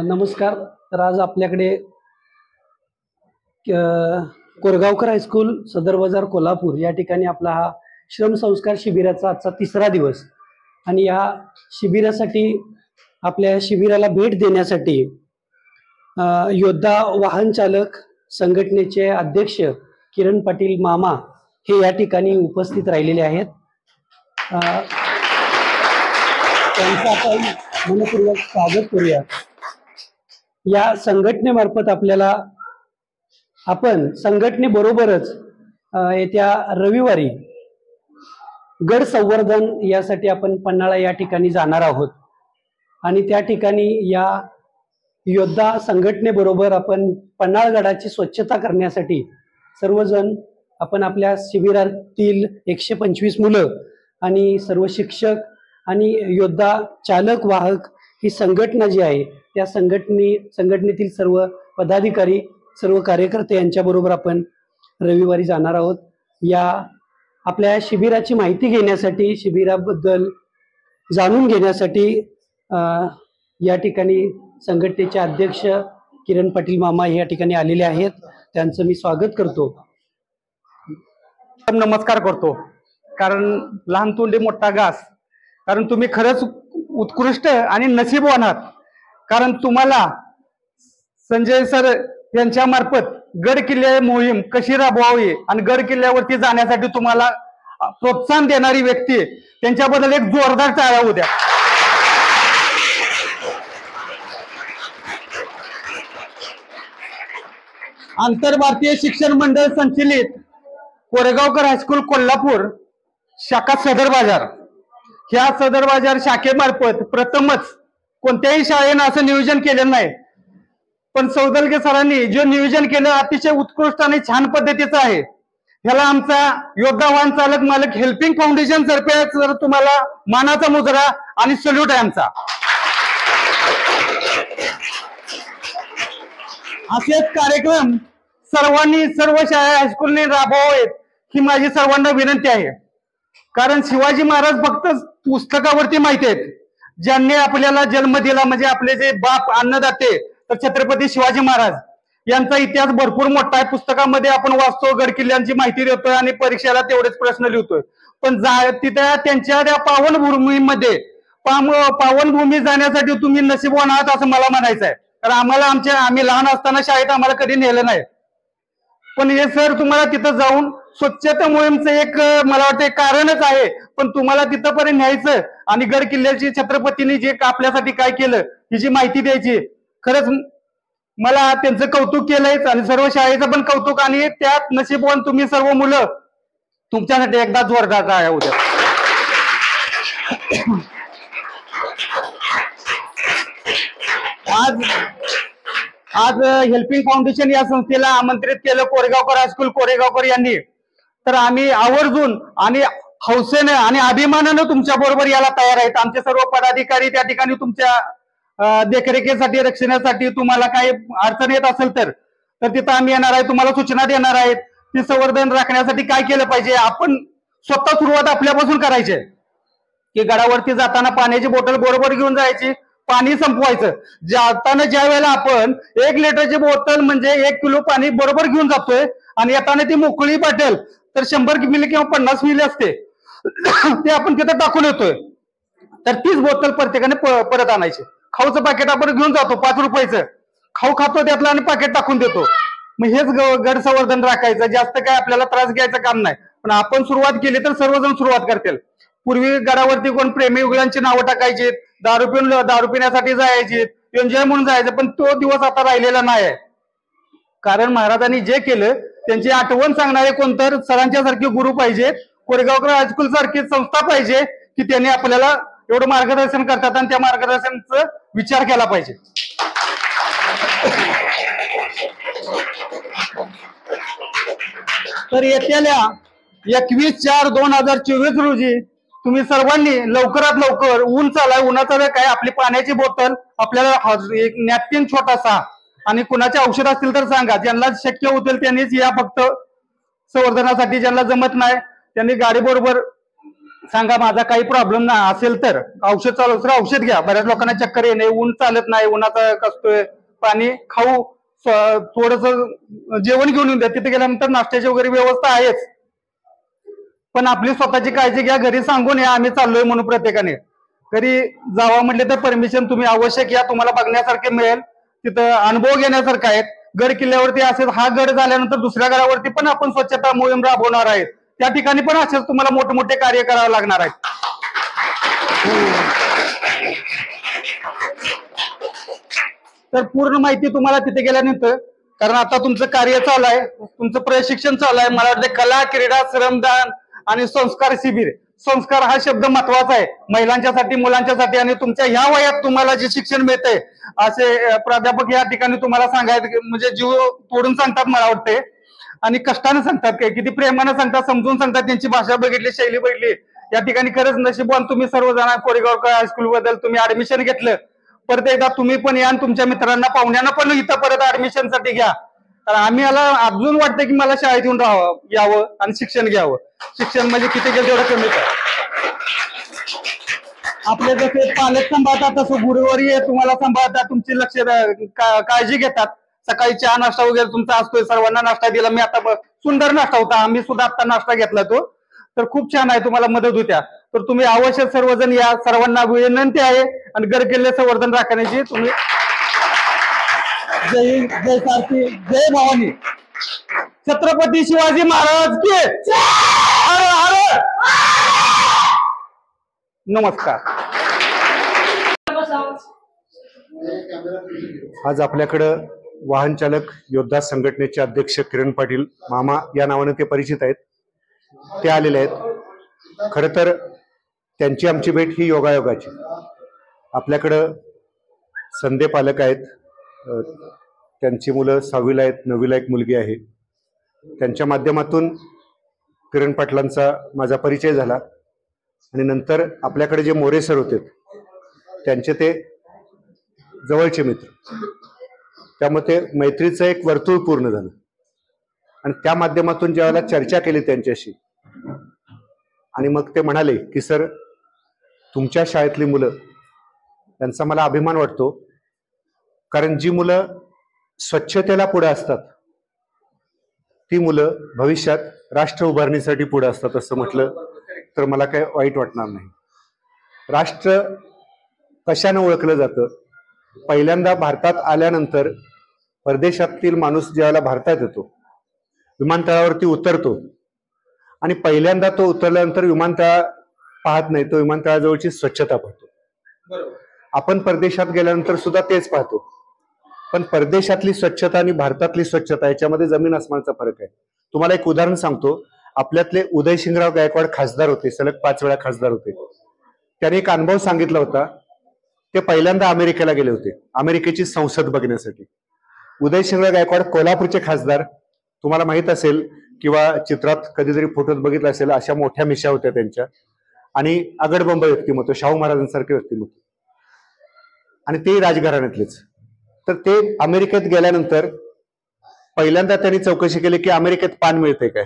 नमस्कार. तर आज आपल्याकडे कोरगावकर हायस्कूल सदर बाजार कोल्हापूर या ठिकाणी आपला हा श्रम संस्कार शिबिराचा आजचा तिसरा दिवस आणि या शिबिरासाठी आपल्या शिबिराला भेट देण्यासाठी योद्धा वाहन चालक संघटनेचे अध्यक्ष किरण पाटील मामा हे या ठिकाणी उपस्थित राहिलेले आहेत. त्यांचं आपण मनपूर्वक स्वागत करूया. या संघटनेमार्फत आपल्याला आपण संघटनेबरोबरच येत्या रविवारी गड संवर्धन यासाठी आपण पन्हाळा या ठिकाणी जाणार आहोत आणि त्या ठिकाणी या योद्धा संघटनेबरोबर आपण पन्हाळगडाची स्वच्छता करण्यासाठी सर्वजण आपण आपल्या शिबिरातील 125 मुलं आणि सर्व शिक्षक आणि योद्धा चालक वाहक ही संघटना जी आहे त्या संघटनेतील सर्व पदाधिकारी सर्व कार्यकर्ते यांच्याबरोबर आपण रविवारी जाणार आहोत. या आपल्या शिबिराची माहिती घेण्यासाठी शिबिराबद्दल जाणून घेण्यासाठी या ठिकाणी संघटनेचे अध्यक्ष किरण पाटील मामा या ठिकाणी आलेले आहेत. त्यांचं मी स्वागत करतो. नमस्कार करतो. कारण लहान तोंडी मोठा घास. कारण तुम्ही खरंच उत्कृष्ट आणि नशीबवान आहात. कारण तुम्हाला संजय सर यांच्या मार्फत गड किल्ले मोहीम कशी राबवावी आणि गड किल्ल्यावरती जाण्यासाठी तुम्हाला प्रोत्साहन देणारी व्यक्ती त्यांच्याबद्दल एक जोरदार टाळ्या होऊ द्या. आंतरभारतीय शिक्षण मंडळ संचलित कोरेगावकर हायस्कूल कोल्हापूर शाखा सदर बाजार ह्या सदर बाजार शाखेमार्फत प्रथमच कोणत्याही शाळेनं असं नियोजन केलेलं नाही. पण सौदलगे सरांनी जे नियोजन केलं अतिशय उत्कृष्ट आणि छान पद्धतीचं आहे. ह्याला आमचा योद्धा वाहन चालक मालक हेल्पिंग फाउंडेशन तर्फे सर तुम्हाला मानाचा मुजरा आणि सल्यूट आहे आमचा. असेच कार्यक्रम सर्वांनी सर्व शाळा हायस्कूलने राबवावेत ही माझी सर्वांना विनंती आहे. कारण शिवाजी महाराज फक्त पुस्तकावरती माहिती आहेत. ज्यांनी आपल्याला जन्म दिला म्हणजे आपले जे बाप अन्नदाते तर छत्रपती शिवाजी महाराज यांचा इतिहास भरपूर मोठा आहे. पुस्तकामध्ये आपण वाचतो, गड किल्ल्यांची माहिती देतोय आणि परीक्षेला तेवढेच प्रश्न लिहितोय. पण तिथे त्यांच्या त्या पावनभूमीमध्ये पावनभूमी जाण्यासाठी तुम्ही नशीबवान आहात असं मला म्हणायचं आहे. कारण आम्ही लहान असताना शाळेत आम्हाला कधी नेलं नाही. पण हे सर तुम्हाला तिथं जाऊन स्वच्छता मोहीमचं एक मला वाटतं कारणच आहे. पण तुम्हाला तिथंपर्यंत न्यायचं आणि गड किल्ल्याची छत्रपतींनी जे आपल्यासाठी काय केलं हिची माहिती द्यायची. खरंच मला त्यांचं कौतुक केलंय आणि सर्व शाळेचं पण कौतुक. आणि त्यात नशीबवान तुम्ही सर्व मुलं. तुमच्यासाठी एकदा जोरदार टाळ्या होत्या. आज हेल्पिंग फाउंडेशन या संस्थेला आमंत्रित केलं कोरेगावकर हायस्कूल कोरेगावकर यांनी. तर आम्ही आवर्जून आणि हौसेने आणि अभिमानानं तुमच्या बरोबर यायला तयार आहेत. आमचे सर्व पदाधिकारी त्या ठिकाणी तुमच्या देखरेखीसाठी रक्षणासाठी तुम्हाला काही अडचण येत असेल तर तिथं आम्ही येणार आहे. तुम्हाला सूचना देणार आहेत. ती संवर्धन राखण्यासाठी काय केलं पाहिजे. आपण स्वतः सुरुवात आपल्यापासून करायची की गडावरती जाताना पाण्याची बॉटल बरोबर घेऊन जायची, पाणी संपवायचं. जाताना ज्या वेळेला आपण 1 लिटरची बॉटल म्हणजे 1 किलो पाणी बरोबर घेऊन जातोय आणि येताना ती मोकळी बॉटल तर 100 मिली किंवा 50 मिली असते ते आपण तिथं टाकून येतोय. तर तीच बॉटल प्रत्येकाने परत आणायची. खाऊचं पाकिट आपण घेऊन जातो 5 रुपयाचं, खाऊ खातो त्यातलं आणि पाकिट टाकून देतो. मग हेच गड संवर्धन राखायचं. जास्त काय आपल्याला त्रास घ्यायचं काम नाही. पण आपण सुरुवात केली तर सर्वजण सुरुवात करतील. पूर्वी गडावरती कोण प्रेमी युगलांची नावं टाकायची, दारू पिण्यासाठी जायची, एन्जॉय म्हणून जायचं. पण तो दिवस आता राहिलेला नाही. कारण महाराजांनी जे केलं त्यांची आठवण सांगणारे कोणतर सरांच्या सारखे गुरु पाहिजेत, कोरेगावकर हायस्कूल सारखी संस्था पाहिजे की त्यांनी आपल्याला एवढं मार्गदर्शन करतात आणि त्या मार्गदर्शनाचा विचार केला पाहिजे. तर येत्या 21/4/2024 रोजी तुम्ही सर्वांनी लवकरात लवकर, ऊन चालाय, उन्हाचा वेळ काय, आपली पाण्याची बोतल, आपल्याला एक नॅपकिन छोटासा आणि कुणाचे औषध असतील तर सांगा. ज्यांना शक्य होतील त्यांनीच या. फक्त संवर्धनासाठी ज्यांना जमत नाही त्यांनी गाडी बरोबर सांगा माझा काही प्रॉब्लेम नाही असेल तर औषध चालू तर औषध घ्या. बऱ्याच लोकांना चक्कर येणे, ऊन चालत नाही, उन्हाचा कसतोय, पाणी खाऊ, थोडस जेवण घेऊन येऊन द्या. तिथे गेल्यानंतर नाश्त्याची वगैरे व्यवस्था आहेच, पण आपली स्वतःची काळजी घ्या. घरी सांगून या आम्ही चाललोय म्हणून. प्रत्येकाने घरी जावा म्हटले तर परमिशन तुम्ही आवश्यक या. तुम्हाला बघण्यासारखे मिळेल, तिथं अनुभव घेण्यासारखा आहे. गड किल्ल्यावरती असेल, हा गड झाल्यानंतर दुसऱ्या गडावरती पण आपण स्वच्छता मोहीम राबवणार आहेत. त्या ठिकाणी पण असेच तुम्हाला मोठमोठे कार्य करावे लागणार आहेत. तर पूर्ण माहिती तुम्हाला तिथे गेल्यानंतर, कारण आता तुमचं कार्य चालू आहे, तुमचं प्रशिक्षण चालू आहे. मला वाटतं कला, क्रीडा, श्रमदान आणि संस्कार शिबिर. संस्कार हा शब्द महत्वाचा आहे महिलांच्यासाठी, मुलांच्यासाठी. आणि तुमच्या ह्या वयात तुम्हाला जे शिक्षण मिळतंय असे प्राध्यापक या ठिकाणी तुम्हाला सांगायचं, म्हणजे जीव तोडून सांगतात मला वाटते, आणि कष्टाने सांगतात, काय किती प्रेमाने सांगतात, समजून सांगतात. त्यांची भाषा बघितली, शैली बघितली. या ठिकाणी खरंच नशीबवान तुम्ही सर्वजण. कोरेगावकर हायस्कूल बद्दल तुम्ही ऍडमिशन घेतलं, परत एकदा तुम्ही पण या, तुमच्या मित्रांना, पाहुण्यांना पण इथं परत ऍडमिशन साठी घ्या. कारण आम्ही याला अजून वाटतं की मला शाळेत येऊन यावं आणि शिक्षण घ्यावं. शिक्षण म्हणजे किती गेलं तेवढं कमीच आहे. आपले जसे पालक सांभाळतात तसं गुरुवारी तुम्हाला सांभाळतात, तुमची लक्ष काळजी घेतात. सकाळी चहा नाश्ता वगैरे तुमचा असतोय, सर्वांना नाश्ता दिला. मी आता सुंदर नाश्ता होता, आम्ही सुद्धा आता नाश्ता घेतला तो, तर खूप छान आहे, तुम्हाला मदत होत्या. तर तुम्ही अवश्य सर्वजण या. सर्वांना विनंती आहे आणि गड किल्ले संवर्धन राखण्याची. तुम्ही जय हिंद, जय सारथी, जय भवानी. छत्रपती शिवाजी महाराज की हर हर. नमस्कार. आज आपल्याकडं वाहन चालक योद्धा संघटनेचे अध्यक्ष किरण पाटील मामा या नावाने ते परिचित आहेत, ते आलेले आहेत. खरं तर त्यांची आमची भेट ही योगायोगाची. आपल्याकडं संदे पालक आहेत, त्यांची मुलं 6वीला आहेत, 9वीला एक मुलगी आहे. त्यांच्या माध्यमातून किरण पाटलांचा माझा परिचय झाला. आणि नंतर आपल्याकडे जे मोरे सर होते त्यांचे ते जवळचे मित्र, त्यामुळे ते मैत्रीचं एक वर्तुळ पूर्ण झालं. आणि त्या माध्यमातून ज्यावेळेला चर्चा केली त्यांच्याशी, आणि मग ते म्हणाले की सर, तुमच्या शाळेतली मुलं, त्यांचा मला अभिमान वाटतो. कारण जी मुलं स्वच्छतेला पुढे असतात ती मुलं भविष्यात राष्ट्र उभारणीसाठी पुढे असतात, असं म्हटलं तर मला काही वाईट वाटणार नाही. राष्ट्र कशानं ओळखलं जातं? पहिल्यांदा भारतात आल्यानंतर परदेशातील माणूस ज्यावेळेला भारतात येतो, विमानतळावरती उतरतो, आणि पहिल्यांदा तो उतरल्यानंतर विमानतळ पाहत नाही, तो विमानतळाजवळची स्वच्छता पाहतो. आपण परदेशात गेल्यानंतर सुद्धा तेच पाहतो. पण परदेशातली स्वच्छता आणि भारतातली स्वच्छता याच्यामध्ये जमीन आसमानचा फरक आहे. तुम्हाला एक उदाहरण सांगतो. आपल्यातले उदयसिंगराव गायकवाड खासदार होते, सलग 5 वेळा खासदार होते. त्याने एक अनुभव सांगितला होता. ते पहिल्यांदा अमेरिकेला गेले होते, अमेरिकेची संसद बघण्यासाठी. उदयसिंगराव गायकवाड कोल्हापूरचे खासदार, तुम्हाला माहित असेल किंवा चित्रात कधीतरी फोटोत बघितलं असेल, अशा मोठ्या मिशा होत्या त्यांच्या, आणि आगडबंब व्यक्तिमत्व, शाहू महाराजांसारखे व्यक्तिमत्व, आणि ते राजघराण्यातलेच. तर ते अमेरिकेत गेल्यानंतर पहिल्यांदा त्यांनी चौकशी केली की अमेरिकेत पान मिळते काय,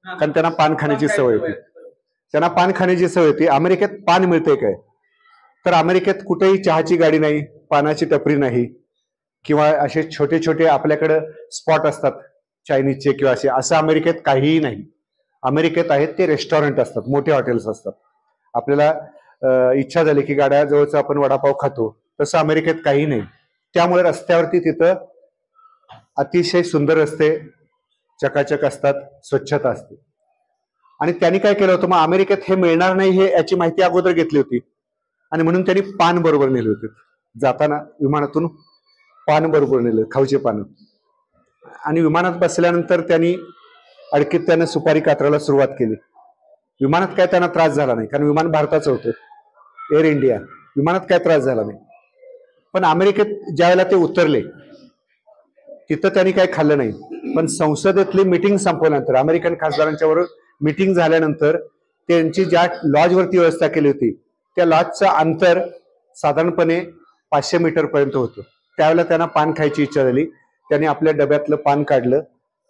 कारण त्यांना पान खाण्याची सवय होती. त्यांना पान खाण्याची सवय होती. अमेरिकेत पान मिळते काय? तर अमेरिकेत कुठेही चहाची गाडी नाही, पानाची टपरी नाही, किंवा असे छोटे छोटे आपल्याकडे स्पॉट असतात चायनीजचे किंवा असे, असं अमेरिकेत काहीही नाही. अमेरिकेत आहेत ते रेस्टॉरंट असतात, मोठे हॉटेल्स असतात. आपल्याला इच्छा झाली की गाड्याजवळचा आपण वडापाव खातो, तसं अमेरिकेत काही नाही. त्यामुळे रस्त्यावरती तिथं अतिशय सुंदर रस्ते, चकाचक असतात, स्वच्छता असते. आणि त्यांनी काय केलं होतं, मग अमेरिकेत हे मिळणार नाही हे याची माहिती अगोदर घेतली होती, आणि म्हणून त्यांनी पान बरोबर नेले होते. जाताना विमानातून पान बरोबर नेलं, खाऊचे पान. आणि विमानात बसल्यानंतर त्यांनी अडकीत त्यानं सुपारी कातरायला सुरुवात केली. विमानात काय त्यांना त्रास झाला नाही, कारण विमान भारताचं होतं, एअर इंडिया, विमानात काय त्रास झाला नाही. पण अमेरिकेत ज्यावेळेला ते उतरले तिथं त्यांनी काही खाल्लं नाही. पण संसदेतली मीटिंग संपल्यानंतर, अमेरिकन खासदारांच्या बरोबर मीटिंग झाल्यानंतर त्यांची ज्या लॉजवरती व्यवस्था केली होती त्या लॉजचं अंतर साधारणपणे 500 मीटर पर्यंत होतं. त्यावेळेला त्यांना पान खायची इच्छा झाली. त्यांनी आपल्या डब्यातलं पान काढलं,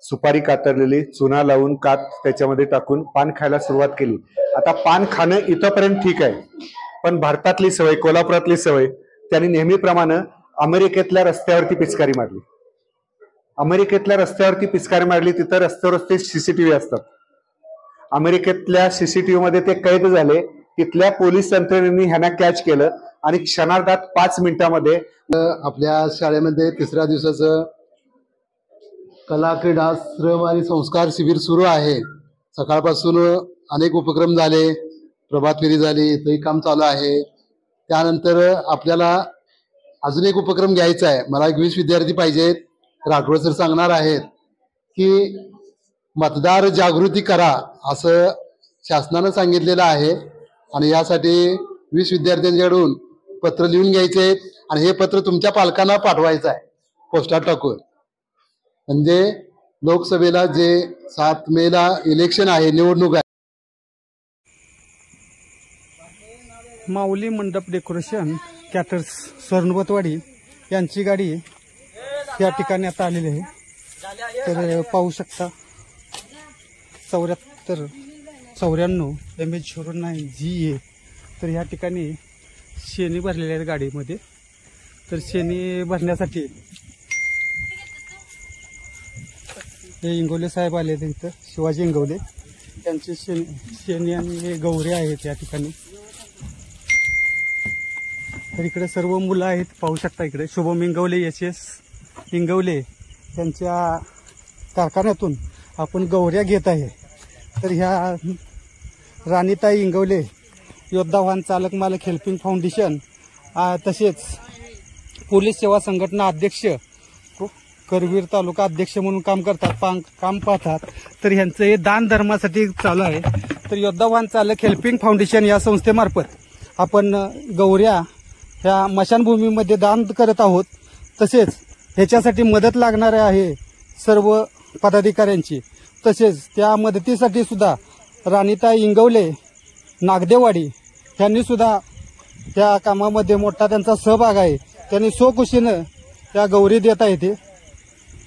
सुपारी कातरलेली, चुना लावून कात त्याच्यामध्ये टाकून पान खायला सुरुवात केली. आता पान खाणं इथंपर्यंत ठीक आहे, पण भारतातली सवय, कोल्हापुरातली सवय, त्यांनी नेहमीप्रमाणे अमेरिकेतल्या रस्त्यावरती पिचकारी मारली. अमेरिकेतल्या रस्त्यावरती पिचकारी मारली. तिथं रस्ते सीसीटीव्ही असतात. अमेरिकेतल्या सीसीटीव्ही मध्ये ते कैद झाले. तिथल्या पोलीस यंत्रणेने ह्यांना कॅच केलं आणि क्षणार्धात 5 मिनिटांमध्ये आपल्या शाळेमध्ये 3ऱ्या दिवसाचं कला, क्रीडा, श्रम आणि संस्कार शिबिर सुरू आहे. सकाळपासून अनेक उपक्रम झाले, प्रभात फेरी झाली, इथंही काम चालू आहे. त्यानंतर आपल्याला अजून एक उपक्रम घ्यायचा आहे. मला 20 विद्यार्थी पाहिजेत. राठोड सर सांगणार आहेत की मतदार जागृती करा असं शासनानं सांगितलेलं आहे आणि यासाठी 20 विद्यार्थ्यांच्याकडून पत्र लिहून घ्यायचे आणि हे पत्र तुमच्या पालकांना पाठवायचं आहे पोस्टात टाकून. म्हणजे लोकसभेला जे 7 मेला इलेक्शन आहे, निवडणूक आहे. माऊली मंडप डेकोरेशन कॅटर्स स्वर्णवतवाडी यांची गाडी या ठिकाणी आता आलेली आहे. तर पाहू शकता 94 MH09GA. तर या ठिकाणी शेणी भरलेल्या आहेत गाडीमध्ये. तर शेणी भरण्यासाठी हे इंगवले साहेब आले ते इथं, शिवाजी इंगवले, त्यांचे शेणी आणि हे गौरे आहेत या ठिकाणी. तर इकडे सर्व मुलं आहेत, पाहू शकता. इकडे शुभम इंगवले, SS इंगवले त्यांच्या कारखान्यातून आपण गौऱ्या घेत आहे. तर ह्या राणीताई इंगवले योद्धा वाहन चालक मालक हेल्पिंग फाउंडेशन, तसेच पोलीस सेवा संघटना अध्यक्ष, करवीर तालुका अध्यक्ष म्हणून काम करतात, काम पाहतात. तर ह्यांचं हे दान धर्मासाठी चालू आहे. तर योद्धा वाहन चालक हेल्पिंग फाउंडेशन या संस्थेमार्फत आपण गौऱ्या ह्या मशानभूमीमध्ये दान करत आहोत. तसेच ह्याच्यासाठी मदत लागणार आहे सर्व पदाधिकाऱ्यांची. तसेच त्या मदतीसाठी सुद्धा राणीताई इंगवले नागदेवाडी यांनी सुद्धा त्या कामामध्ये मोठा त्यांचा सहभाग आहे. त्यांनी स्वखुशीनं त्या गौरी देत आहे ते.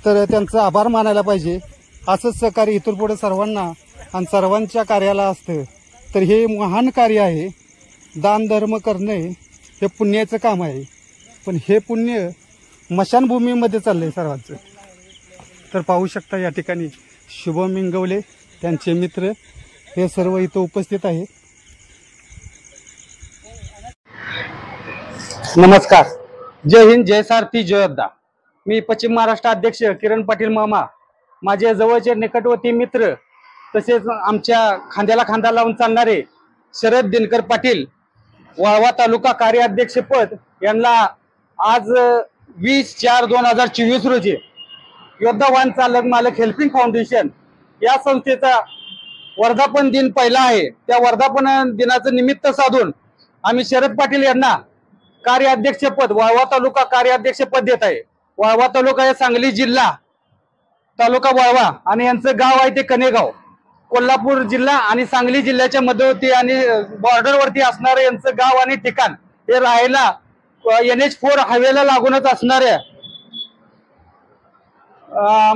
तर त्यांचा आभार मानायला पाहिजे. असंच सहकार्य इथून पुढे सर्वांना आणि सर्वांच्या कार्याला असतं. तर हे महान कार्य आहे. दान धर्म करणे हे पुण्याचं काम आहे, पण हे पुण्य मशानभूमीमध्ये चाललंय सर्वांचं. तर पाहू शकता या ठिकाणी शुभम इंगवले, त्यांचे मित्र हे सर्व इथं उपस्थित आहेत. नमस्कार, जय हिंद, जय सारथी, जय योद्धा. मी पश्चिम महाराष्ट्र अध्यक्ष किरण पाटील मामा, माझे जवळचे निकटवर्ती मित्र, तसेच आमच्या खांद्याला खांदा लावून चालणारे शरद दिनकर पाटील, वाळवा तालुका कार्याध्यक्षपद यांना आज 20/4/2024 रोजी योद्धा वाहन चालक मालक हेल्पिंग फाउंडेशन या संस्थेचा वर्धापन दिन पहिला आहे. त्या वर्धापन दिनाचं निमित्त साधून आम्ही शरद पाटील यांना कार्याध्यक्षपद, वाळवा तालुका कार्याध्यक्षपद देत आहे. वाळवा तालुका हे सांगली जिल्हा, तालुका वाळवा आणि यांचं गाव आहे ते कनेगाव, कोल्हापूर जिल्हा आणि सांगली जिल्ह्याच्या मध्यवर्ती आणि बॉर्डरवरती असणारं यांचं गाव आणि ठिकाण हे राहायला NH4 हायवेला लागूनच असणाऱ्या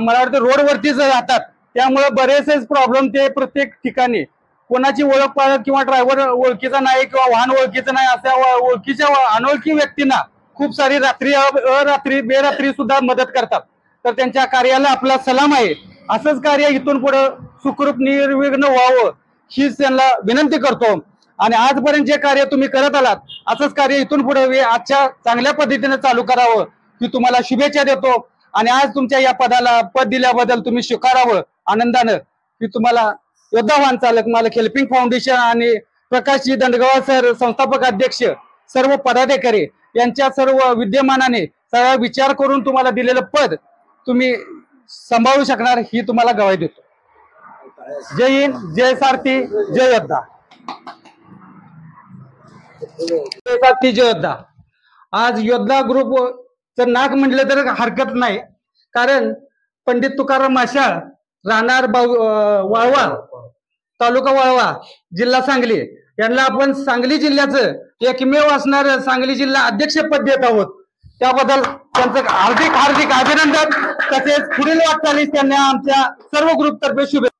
मला वाटतं रोडवरतीच राहतात. त्यामुळे बरेचसे प्रॉब्लेम ते प्रत्येक ठिकाणी कोणाची ओळख पाळख किंवा ड्रायव्हर ओळखीचा नाही किंवा वाहन ओळखीचं नाही अशा ओळखीच्या अनोळखी व्यक्तींना खूप सारी रात्री बेरात्री सुद्धा मदत करतात. तर त्यांच्या कार्याला आपला सलाम आहे. असंच कार्य इथून पुढे सुखरूप निर्विघ्न व्हावं हीच त्यांना विनंती करतो. आणि आजपर्यंत जे कार्य तुम्ही करत आलात असंच कार्य इथून पुढे आजच्या चांगल्या पद्धतीने चालू करावं ही तुम्हाला शुभेच्छा देतो. आणि आज तुमच्या या पद दिल्याबद्दल तुम्ही स्वीकारावं आनंदानं. की तुम्हाला योद्धा वाहन चालक मालक हेल्पिंग फाउंडेशन आणि प्रकाशजी दंडगाव सर संस्थापक अध्यक्ष, सर्व पदाधिकारी यांच्या सर्व विद्यमानाने सगळा विचार करून तुम्हाला दिलेलं पद तुम्ही सांभाळू शकणार ही तुम्हाला ग्वाही देतो. जय हिंद, जय सारथी, जय योद्धा. जय सारथी, जय योद्धा. आज योद्धा ग्रुपचं नाक म्हटलं तर हरकत नाही, कारण पंडित तुकाराम माशाळ, राहणार वाळवा, तालुका वाळवा, जिल्हा सांगली, यांना आपण सांगली जिल्ह्याचं एकमेव असणार सांगली जिल्हा अध्यक्षपद देत आहोत. त्याबद्दल त्यांचं हार्दिक हार्दिक अभिनंदन. तसेच पुढील वाटचालीस त्यांना आमच्या सर्व ग्रुपतर्फे शुभेच्छा.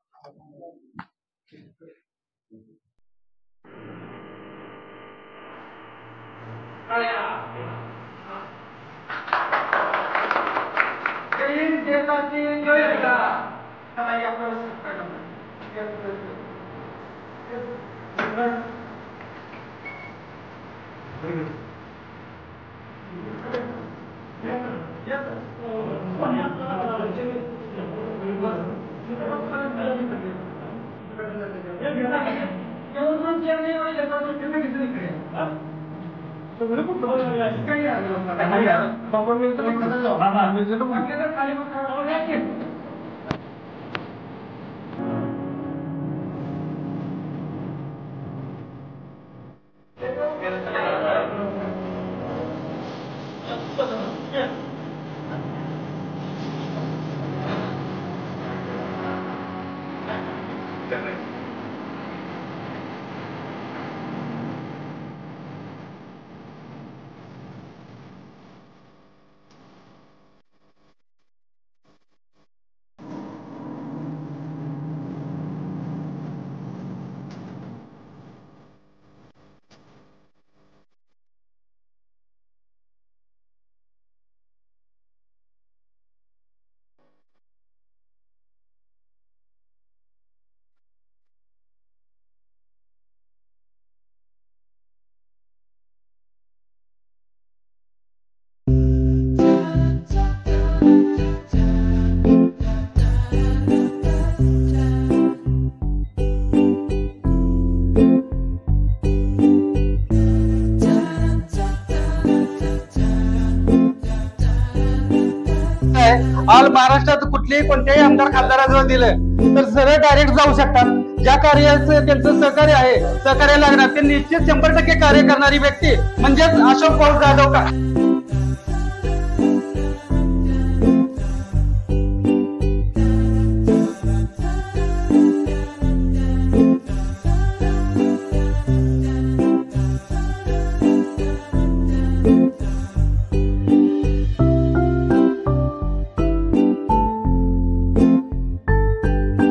ऑल महाराष्ट्रात कुठल्याही कोणत्याही आमदार खासदाराजवळ दिलं तर सरळ डायरेक्ट जाऊ शकतात. ज्या कार्याचं त्यांचं सहकार्य आहे, सहकार्य लागणार, ते निश्चित 100% कार्य करणारी व्यक्ती म्हणजेच अशोक भाऊ जाधव का